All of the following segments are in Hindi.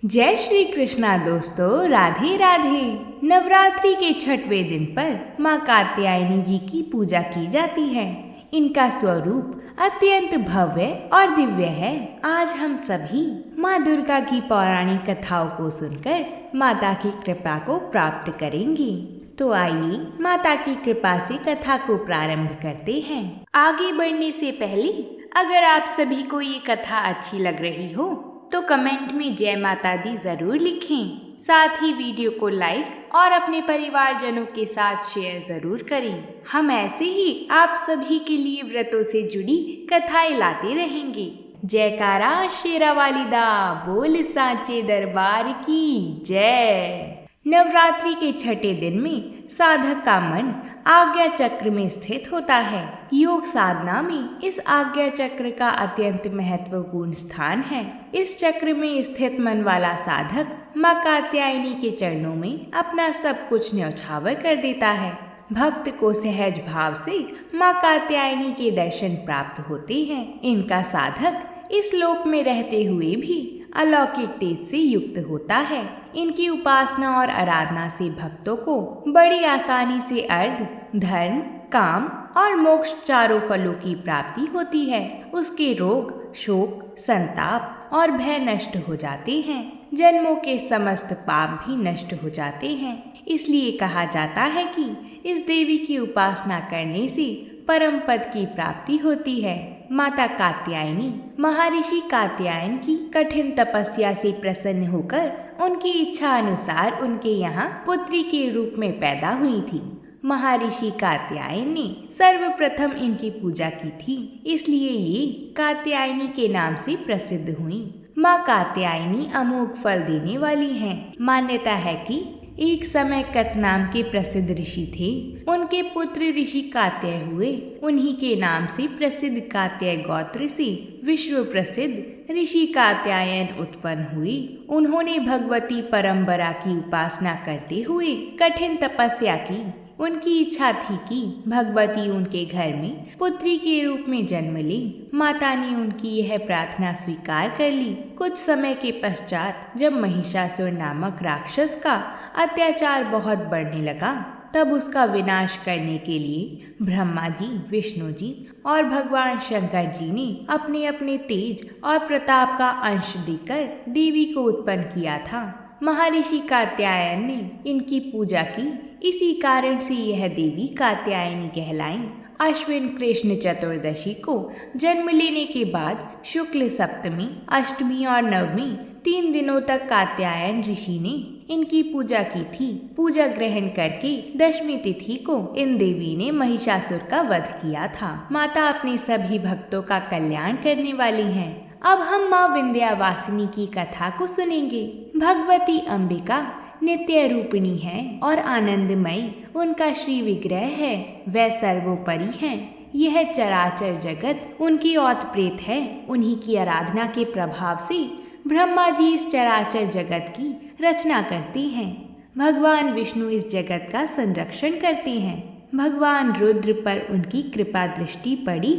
जय श्री कृष्णा दोस्तों, राधे राधे। नवरात्रि के छठवें दिन पर माँ कात्यायनी जी की पूजा की जाती है। इनका स्वरूप अत्यंत भव्य और दिव्य है। आज हम सभी माँ दुर्गा की पौराणिक कथाओं को सुनकर माता की कृपा को प्राप्त करेंगे। तो आइए माता की कृपा से कथा को प्रारंभ करते हैं। आगे बढ़ने से पहले अगर आप सभी को ये कथा अच्छी लग रही हो तो कमेंट में जय माता दी जरूर लिखें। साथ ही वीडियो को लाइक और अपने परिवारजनों के साथ शेयर जरूर करें। हम ऐसे ही आप सभी के लिए व्रतों से जुड़ी कथाएं लाते रहेंगे। जयकारा शेरा वाली दा, बोल साचे दरबार की जय। नवरात्रि के छठे दिन में साधक का मन आज्ञा चक्र में स्थित होता है। योग साधना में इस आज्ञा चक्र का अत्यंत महत्वपूर्ण स्थान है। इस चक्र में स्थित मन वाला साधक माँ कात्यायनी के चरणों में अपना सब कुछ न्यौछावर कर देता है। भक्त को सहज भाव से माँ कात्यायनी के दर्शन प्राप्त होते हैं। इनका साधक इस लोक में रहते हुए भी अलौकिक तेज से युक्त होता है। इनकी उपासना और आराधना से भक्तों को बड़ी आसानी से अर्थ, धर्म, काम और मोक्ष चारों फलों की प्राप्ति होती है। उसके रोग, शोक, संताप और भय नष्ट हो जाते हैं। जन्मों के समस्त पाप भी नष्ट हो जाते हैं। इसलिए कहा जाता है कि इस देवी की उपासना करने से परम पद की प्राप्ति होती है। माता कात्यायनी महर्षि कात्यायन की कठिन तपस्या से प्रसन्न होकर उनकी इच्छा अनुसार उनके यहाँ पुत्री के रूप में पैदा हुई थी। महर्षि कात्यायन ने सर्वप्रथम इनकी पूजा की थी, इसलिए ये कात्यायनी के नाम से प्रसिद्ध हुई। माँ कात्यायनी अमोघ फल देने वाली हैं। मान्यता है कि एक समय कत नाम के प्रसिद्ध ऋषि थे। उनके पुत्र ऋषि कात्याय हुए। उन्हीं के नाम से प्रसिद्ध कात्याय गोत्र से विश्व प्रसिद्ध ऋषि कात्यायन उत्पन्न हुए। उन्होंने भगवती परम्परा की उपासना करते हुए कठिन तपस्या की। उनकी इच्छा थी कि भगवती उनके घर में पुत्री के रूप में जन्म ले। माता ने उनकी यह प्रार्थना स्वीकार कर ली। कुछ समय के पश्चात जब महिषासुर नामक राक्षस का अत्याचार बहुत बढ़ने लगा, तब उसका विनाश करने के लिए ब्रह्मा जी, विष्णु जी और भगवान शंकर जी ने अपने अपने तेज और प्रताप का अंश देकर देवी को उत्पन्न किया था। महर्षि कात्यायन ने इनकी पूजा की। इसी कारण से यह देवी कात्यायनी कहलाई। अश्विन कृष्ण चतुर्दशी को जन्म लेने के बाद शुक्ल सप्तमी, अष्टमी और नवमी 3 दिनों तक कात्यायन ऋषि ने इनकी पूजा की थी। पूजा ग्रहण करके दशमी तिथि को इन देवी ने महिषासुर का वध किया था। माता अपने सभी भक्तों का कल्याण करने वाली हैं। अब हम माँ विंध्यावासिनी की कथा को सुनेंगे। भगवती अंबिका नित्य रूपिणी है और आनंदमयी उनका श्री विग्रह है। वह सर्वोपरि हैं। यह चराचर जगत उनकी ओत प्रेत है। उन्हीं की आराधना के प्रभाव से ब्रह्मा जी इस चराचर जगत की रचना करते हैं। भगवान विष्णु इस जगत का संरक्षण करते हैं। भगवान रुद्र पर उनकी कृपा दृष्टि पड़ी,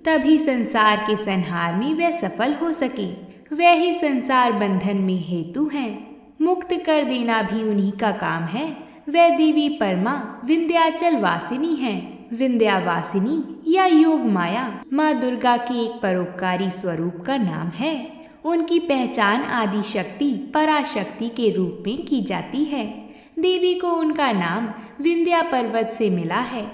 तभी संसार के संहार में वह सफल हो सके। वह ही संसार बंधन में हेतु हैं। मुक्त कर देना भी उन्हीं का काम है। वह देवी परमा विंध्याचल वासिनी हैं। विंध्यावासिनी या योग माया माँ दुर्गा के एक परोपकारी स्वरूप का नाम है। उनकी पहचान आदि शक्ति पराशक्ति के रूप में की जाती है। देवी को उनका नाम विंध्या पर्वत से मिला है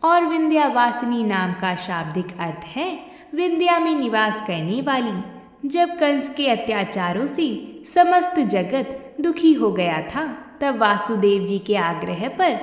और विंध्यावासिनी नाम का शाब्दिक अर्थ है विंध्या में निवास करने वाली। जब कंस के अत्याचारों से समस्त जगत दुखी हो गया था, तब वासुदेव जी के आग्रह पर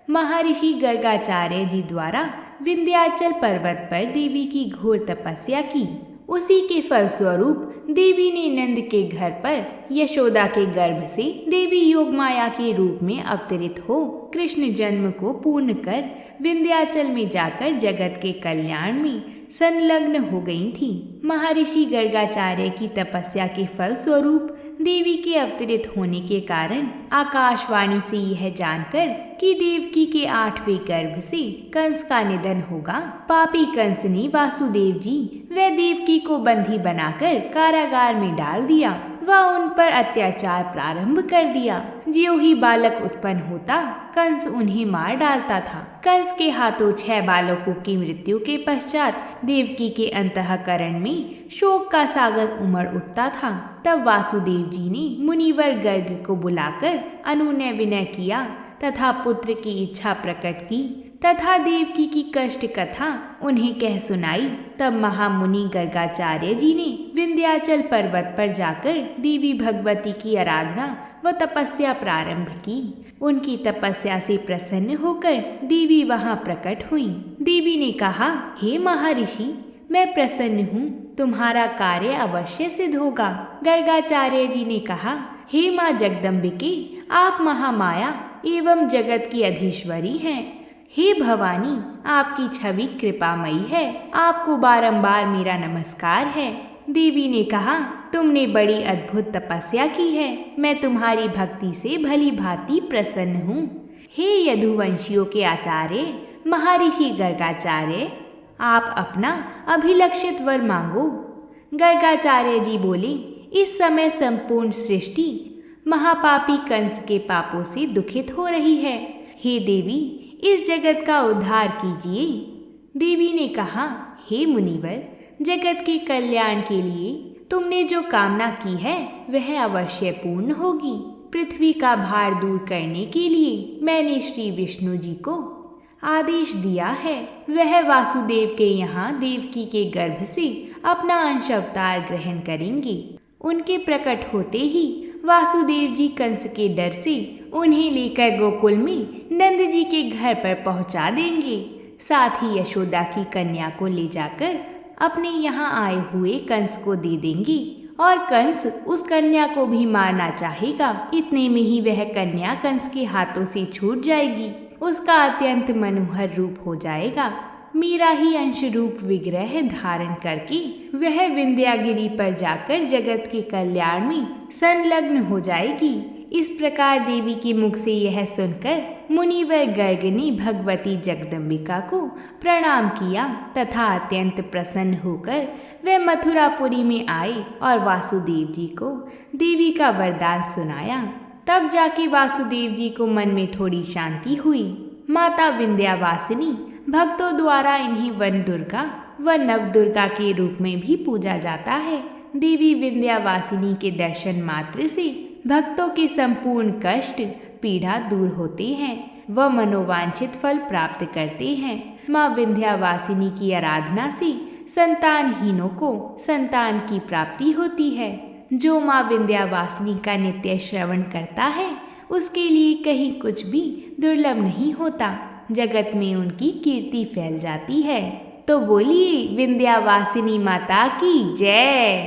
महर्षि गर्गाचार्य जी द्वारा विंध्याचल पर्वत पर देवी की घोर तपस्या की। उसी के फलस्वरूप देवी ने नंद के घर पर यशोदा के गर्भ से देवी योगमाया के रूप में अवतरित हो कृष्ण जन्म को पूर्ण कर विंध्याचल में जाकर जगत के कल्याण में संलग्न हो गई थी। महर्षि गर्गाचार्य की तपस्या के फलस्वरूप देवी के अवतरित होने के कारण आकाशवाणी से यह जानकर कि देवकी के 8वें गर्भ से कंस का निधन होगा, पापी कंस ने वासुदेव जी व देवकी को बंदी बनाकर कारागार में डाल दिया। वह उन पर अत्याचार प्रारंभ कर दिया। ज्यों ही बालक उत्पन्न होता कंस उन्हें मार डालता था। कंस के हाथों 6 बालकों की मृत्यु के पश्चात देवकी के अंतःकरण में शोक का सागर उमड़ उठता था। तब वासुदेव जी ने मुनिवर गर्ग को बुलाकर अनुनय विनय किया तथा पुत्र की इच्छा प्रकट की तथा देवकी की कष्ट कथा उन्हें कह सुनाई। तब महामुनि गर्गाचार्य जी ने विंध्याचल पर्वत पर जाकर देवी भगवती की आराधना व तपस्या प्रारंभ की। उनकी तपस्या से प्रसन्न होकर देवी वहां प्रकट हुई। देवी ने कहा, हे महर्षि, मैं प्रसन्न हूँ, तुम्हारा कार्य अवश्य सिद्ध होगा। गर्गाचार्य जी ने कहा, हे माँ जगदम्बिके, आप महामाया एवं जगत की अधीश्वरी हैं। हे भवानी, आपकी छवि कृपामयी है, आपको बारंबार मेरा नमस्कार है। देवी ने कहा, तुमने बड़ी अद्भुत तपस्या की है, मैं तुम्हारी भक्ति से भली भांति प्रसन्न हूँ। हे यदुवंशियों के आचार्य महर्षि गर्गाचार्य, आप अपना अभिलक्षित वर मांगो। गर्गाचार्य जी बोले, इस समय संपूर्ण सृष्टि महापापी कंस के पापों से दुखित हो रही है। हे देवी, इस जगत का उद्धार कीजिए। देवी ने कहा, हे मुनिवर, जगत के कल्याण के लिए तुमने जो कामना की है वह अवश्य पूर्ण होगी। पृथ्वी का भार दूर करने के लिए मैंने श्री विष्णु जी को आदेश दिया है। वह वासुदेव के यहाँ देवकी के गर्भ से अपना अंश अवतार ग्रहण करेंगे। उनके प्रकट होते ही वासुदेव जी कंस के डर से उन्हें लेकर गोकुल में नंद जी के घर पर पहुंचा देंगे। साथ ही यशोदा की कन्या को ले जाकर अपने यहाँ आए हुए कंस को दे देंगे और कंस उस कन्या को भी मारना चाहेगा। इतने में ही वह कन्या कंस के हाथों से छूट जाएगी। उसका अत्यंत मनोहर रूप हो जाएगा। मेरा ही अंश रूप विग्रह धारण करके वह विंध्यागिरी पर जाकर जगत के कल्याण में संलग्न हो जाएगी। इस प्रकार देवी के मुख से यह सुनकर मुनिवर गर्ग ने भगवती जगदम्बिका को प्रणाम किया तथा अत्यंत प्रसन्न होकर वे मथुरापुरी में आए और वासुदेव जी को देवी का वरदान सुनाया। तब जाके वासुदेव जी को मन में थोड़ी शांति हुई। माता विंध्यावासिनी भक्तों द्वारा इन्हें वन दुर्गा व नव दुर्गा के रूप में भी पूजा जाता है। देवी विंध्यावासिनी के दर्शन मात्र से भक्तों के संपूर्ण कष्ट पीड़ा दूर होते हैं व मनोवांछित फल प्राप्त करते हैं। माँ विंध्यावासिनी की आराधना से संतानहीनों को संतान की प्राप्ति होती है। जो माँ विंध्यावासिनी का नित्य श्रवण करता है उसके लिए कहीं कुछ भी दुर्लभ नहीं होता। जगत में उनकी कीर्ति फैल जाती है। तो बोलिए विंध्यावासिनी माता की जय।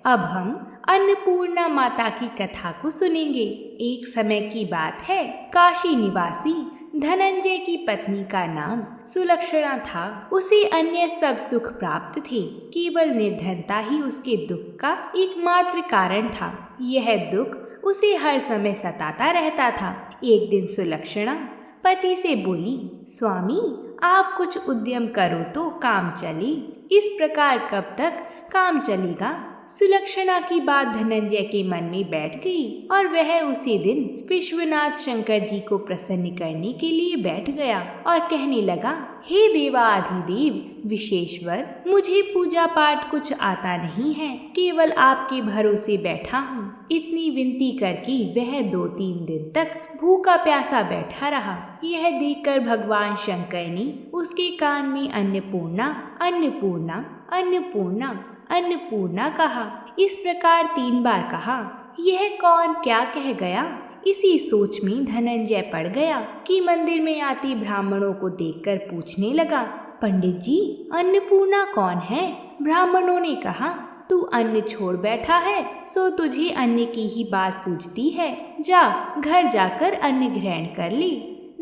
अब हम अन्नपूर्णा माता की कथा को सुनेंगे। एक समय की बात है, काशी निवासी धनंजय की पत्नी का नाम सुलक्षणा था। उसे अन्य सब सुख प्राप्त थे, केवल निर्धनता ही उसके दुख का एकमात्र कारण था। यह दुख उसे हर समय सताता रहता था। एक दिन सुलक्षणा पति से बोली, स्वामी आप कुछ उद्यम करो तो काम चले। इस प्रकार कब तक काम चलेगा? सुलक्षणा की बात धनंजय के मन में बैठ गई और वह उसी दिन विश्वनाथ शंकर जी को प्रसन्न करने के लिए बैठ गया और कहने लगा, हे देवाधिदेव विशेश्वर, मुझे पूजा पाठ कुछ आता नहीं है, केवल आपके भरोसे बैठा हूँ। इतनी विनती करके वह 2-3 दिन तक भूखा प्यासा बैठा रहा। यह देखकर भगवान शंकर ने उसके कान में अन्नपूर्णा अन्नपूर्णा अन्नपूर्णा अन्नपूर्णा कहा। इस प्रकार 3 बार कहा। यह कौन क्या कह गया? इसी सोच में धनंजय पड़ गया कि मंदिर में आती ब्राह्मणों को देखकर पूछने लगा, पंडित जी अन्नपूर्णा कौन है? ब्राह्मणों ने कहा, तू अन्न छोड़ बैठा है सो तुझे अन्न की ही बात सूझती है। जा घर जाकर अन्न ग्रहण कर ले।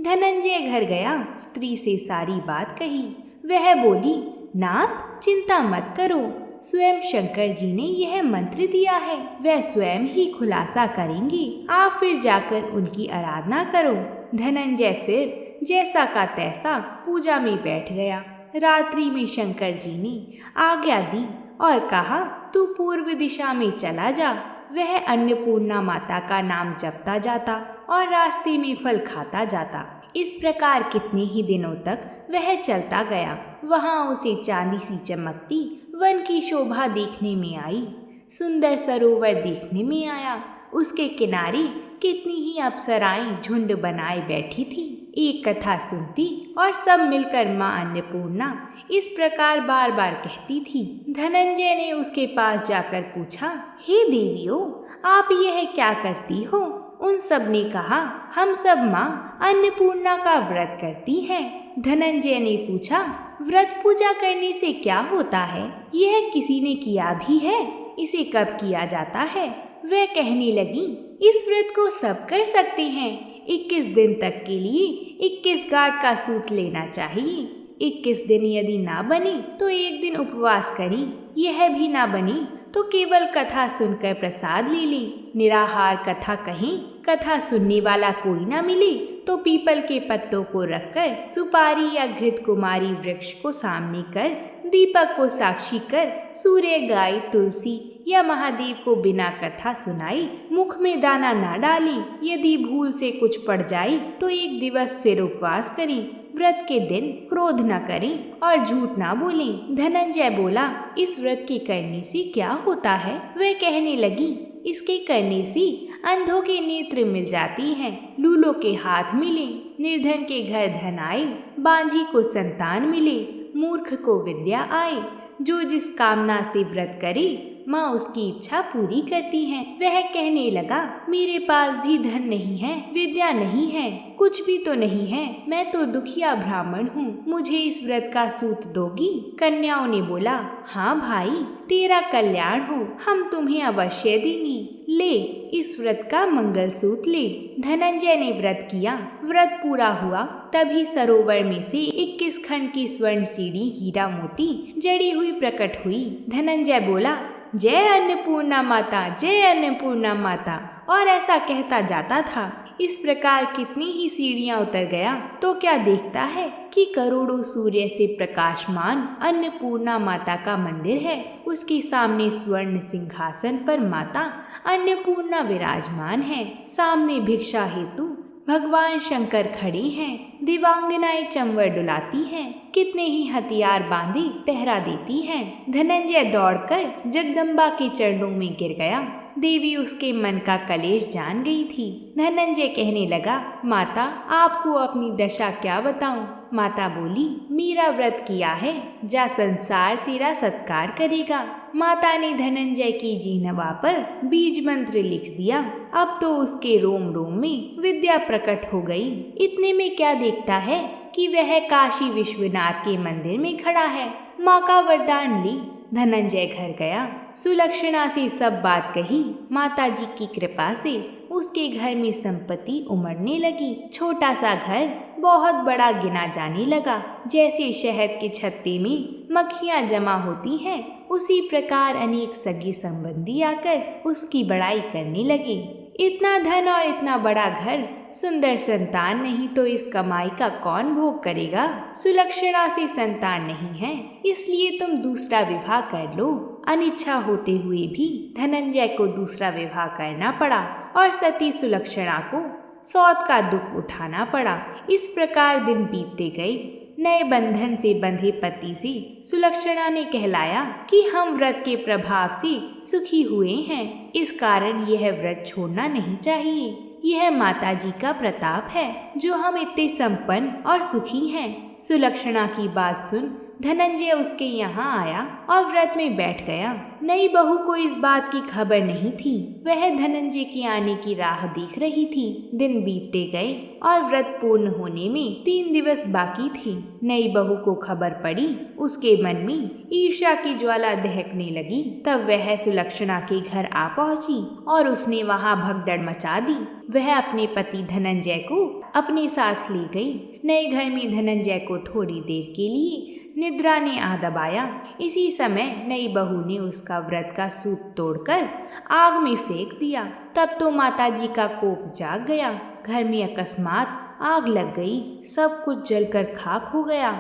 धनंजय घर गया, स्त्री से सारी बात कही। वह बोली, नाथ चिंता मत करो, स्वयं शंकर जी ने यह मंत्र दिया है, वह स्वयं ही खुलासा करेंगे। आप फिर जाकर उनकी आराधना करो। धनंजय फिर जैसा का तैसा पूजा में बैठ गया। रात्रि में शंकर जी ने आज्ञा दी और कहा, तू पूर्व दिशा में चला जा। वह अन्नपूर्णा माता का नाम जपता जाता और रास्ते में फल खाता जाता। इस प्रकार कितने ही दिनों तक वह चलता गया। वहाँ उसे चांदी सी चमकती वन की शोभा देखने में आई, सुंदर सरोवर देखने में आया। उसके किनारे कितनी ही अप्सराएं झुंड बनाए बैठी थी, एक कथा सुनती और सब मिलकर माँ अन्नपूर्णा इस प्रकार बार बार कहती थी। धनंजय ने उसके पास जाकर पूछा, हे देवियों, आप यह क्या करती हो? उन सब ने कहा, हम सब माँ अन्नपूर्णा का व्रत करती हैं। धनंजय ने पूछा, व्रत पूजा करने से क्या होता है? यह किसी ने किया भी है? इसे कब किया जाता है? वह कहने लगी, इस व्रत को सब कर सकते हैं। 21 दिन तक के लिए 21 गांठ का सूत लेना चाहिए। 21 दिन यदि ना बने तो एक दिन उपवास करें। यह भी ना बने तो केवल कथा सुनकर प्रसाद ले लें। निराहार कथा कहें, कथा सुनने वाला कोई ना मिले तो पीपल के पत्तों को रखकर, सुपारी या घृत कुमारी वृक्ष को सामने कर, दीपक को साक्षी कर, सूर्य, गाय, तुलसी या महादेव को बिना कथा सुनाई मुख में दाना ना डालें। यदि भूल से कुछ पड़ जाए तो एक दिवस फिर उपवास करें। व्रत के दिन क्रोध न करें और झूठ ना बोलें। धनंजय बोला, इस व्रत के करने से क्या होता है? वह कहने लगी, इसके करने से अंधों के नेत्र मिल जाती हैं, लूलों के हाथ मिले, निर्धन के घर धन आए, बांझी को संतान मिले, मूर्ख को विद्या आए। जो जिस कामना से व्रत करे माँ उसकी इच्छा पूरी करती हैं। वह कहने लगा, मेरे पास भी धन नहीं है, विद्या नहीं है, कुछ भी तो नहीं है। मैं तो दुखिया ब्राह्मण हूँ, मुझे इस व्रत का सूत दोगी? कन्याओं ने बोला, हाँ भाई, तेरा कल्याण हो, हम तुम्हें अवश्य देंगे। ले, इस व्रत का मंगल सूत ले। धनंजय ने व्रत किया। व्रत पूरा हुआ तभी सरोवर में से 21 खंड की स्वर्ण सीढ़ी हीरा मोती जड़ी हुई प्रकट हुई। धनंजय बोला, जय अन्नपूर्णा माता, जय अन्नपूर्णा माता, और ऐसा कहता जाता था। इस प्रकार कितनी ही सीढ़ियां उतर गया तो क्या देखता है कि करोड़ों सूर्य से प्रकाशमान अन्नपूर्णा माता का मंदिर है। उसके सामने स्वर्ण सिंहासन पर माता अन्नपूर्णा विराजमान है। सामने भिक्षा हेतु भगवान शंकर खड़े हैं। दिवांगनाएं चंवर डुलाती हैं। कितने ही हथियार बांधे पहरा देती हैं। धनंजय दौड़कर जगदम्बा के चरणों में गिर गया। देवी उसके मन का कलेश जान गई थी। धनंजय कहने लगा, माता, आपको अपनी दशा क्या बताऊं? माता बोली, मेरा व्रत किया है, जा संसार तेरा सत्कार करेगा। माता ने धनंजय की जीहवा पर बीज मंत्र लिख दिया। अब तो उसके रोम रोम में विद्या प्रकट हो गई। इतने में क्या देखता है कि वह काशी विश्वनाथ के मंदिर में खड़ा है। माँ का वरदान ली। धनंजय घर गया, सुलक्षणा से सब बात कही। माता जी की कृपा से उसके घर में संपत्ति उमड़ने लगी। छोटा सा घर बहुत बड़ा गिना जाने लगा। जैसे शहद के छत्ते में मक्खियाँ जमा होती हैं, उसी प्रकार अनेक सगे संबंधी आकर उसकी बड़ाई करने लगे। इतना धन और इतना बड़ा घर, सुंदर संतान नहीं तो इस कमाई का कौन भोग करेगा? सुलक्षणा से संतान नहीं है, इसलिए तुम दूसरा विवाह कर लो। अनिच्छा होते हुए भी धनंजय को दूसरा विवाह करना पड़ा और सती सुलक्षणा को सौत का दुख उठाना पड़ा। इस प्रकार दिन बीतते गए। नए बंधन से बंधे पति से सुलक्षणा ने कहलाया कि हम व्रत के प्रभाव से सुखी हुए हैं, इस कारण यह व्रत छोड़ना नहीं चाहिए। यह माता जी का प्रताप है जो हम इतने संपन्न और सुखी हैं। सुलक्षणा की बात सुन धनंजय उसके यहाँ आया और व्रत में बैठ गया। नई बहू को इस बात की खबर नहीं थी। वह धनंजय के आने की राह देख रही थी। दिन बीतते गए और व्रत पूर्ण होने में 3 दिवस बाकी थे। नई बहू को खबर पड़ी। उसके मन में ईर्ष्या की ज्वाला दहकने लगी। तब वह सुलक्षणा के घर आ पहुंची और उसने वहां भगदड़ मचा दी। वह अपने पति धनंजय को अपने साथ ले गई। नए घर में धनंजय को थोड़ी देर के लिए निद्रा ने आ दबाया। इसी समय नई बहू ने उसका व्रत का सूत तोड़कर आग में फेंक दिया। तब तो माताजी का कोप जाग गया। घर में अकस्मात आग लग गई। सब कुछ जलकर खाक हो गया।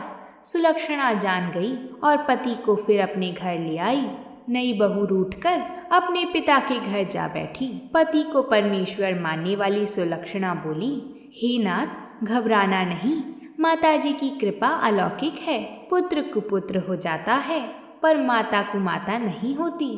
सुलक्षणा जान गई और पति को फिर अपने घर ले आई। नई बहू रूठकर अपने पिता के घर जा बैठी। पति को परमेश्वर मानने वाली सुलक्षणा बोली, हे नाथ, घबराना नहीं, माताजी की कृपा अलौकिक है। पुत्र कुपुत्र हो जाता है पर माता कुमाता नहीं होती।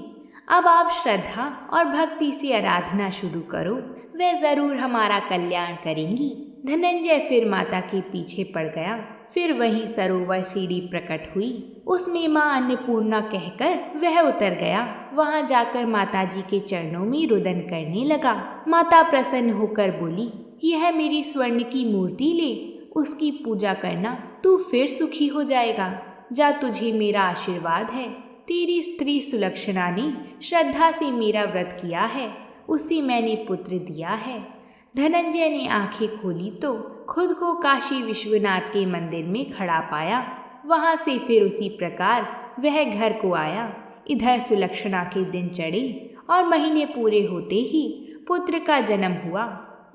अब आप श्रद्धा और भक्ति से आराधना शुरू करो, वे जरूर हमारा कल्याण करेंगी। धनंजय फिर माता के पीछे पड़ गया। फिर वहीं सरोवर सीढ़ी प्रकट हुई, उसमें माँ अन्नपूर्णा कहकर वह उतर गया। वहां जाकर माताजी के चरणों में रुदन करने लगा। माता प्रसन्न होकर बोली, यह मेरी स्वर्ण की मूर्ति ले, उसकी पूजा करना, तू फिर सुखी हो जाएगा। जा, तुझे मेरा आशीर्वाद है। तेरी स्त्री सुलक्षणा ने श्रद्धा से मेरा व्रत किया है, उसे मैंने पुत्र दिया है। धनंजय ने आंखें खोली तो खुद को काशी विश्वनाथ के मंदिर में खड़ा पाया। वहां से फिर उसी प्रकार वह घर को आया। इधर सुलक्षणा के दिन चढ़े और महीने पूरे होते ही पुत्र का जन्म हुआ।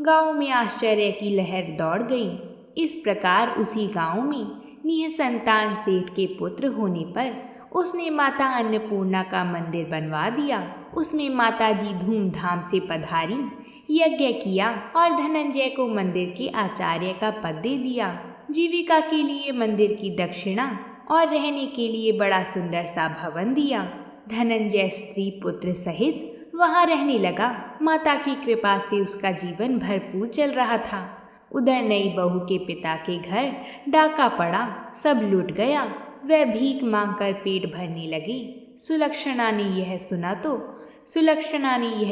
गांव में आश्चर्य की लहर दौड़ गई। इस प्रकार उसी गांव में निःसंतान सेठ के पुत्र होने पर उसने माता अन्नपूर्णा का मंदिर बनवा दिया। उसमें माताजी धूमधाम से पधारी, यज्ञ किया और धनंजय को मंदिर के आचार्य का पद दे दिया। जीविका के लिए मंदिर की दक्षिणा और रहने के लिए बड़ा सुंदर सा भवन दिया। धनंजय स्त्री पुत्र सहित वहां रहने लगा। माता की कृपा से उसका जीवन भरपूर चल रहा था। उधर नई बहू के पिता के घर डाका पड़ा, सब लूट गया। वह भीख मांगकर पेट भरने लगी। सुलक्षणा ने यह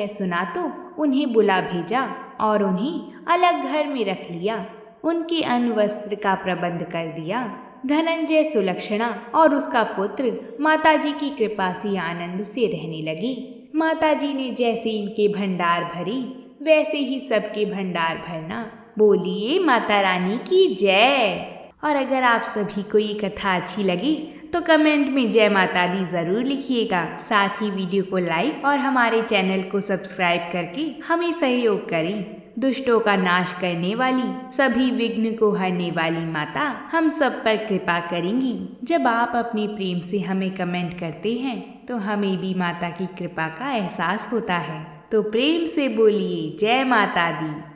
सुना तो उन्हें बुला भेजा और उन्हें अलग घर में रख लिया। उनके अन्न वस्त्र का प्रबंध कर दिया। धनंजय, सुलक्षणा और उसका पुत्र माताजी की कृपा से आनंद से रहने लगे। माताजी ने जैसे इनके भंडार भरे, वैसे ही सबके भंडार भरना। बोलिए माता रानी की जय। और अगर आप सभी को ये कथा अच्छी लगी तो कमेंट में जय माता दी ज़रूर लिखिएगा। साथ ही वीडियो को लाइक और हमारे चैनल को सब्सक्राइब करके हमें सहयोग करें। दुष्टों का नाश करने वाली, सभी विघ्न को हरने वाली माता हम सब पर कृपा करेंगी। जब आप अपने प्रेम से हमें कमेंट करते हैं तो हमें भी माता की कृपा का एहसास होता है। तो प्रेम से बोलिए जय माता दी।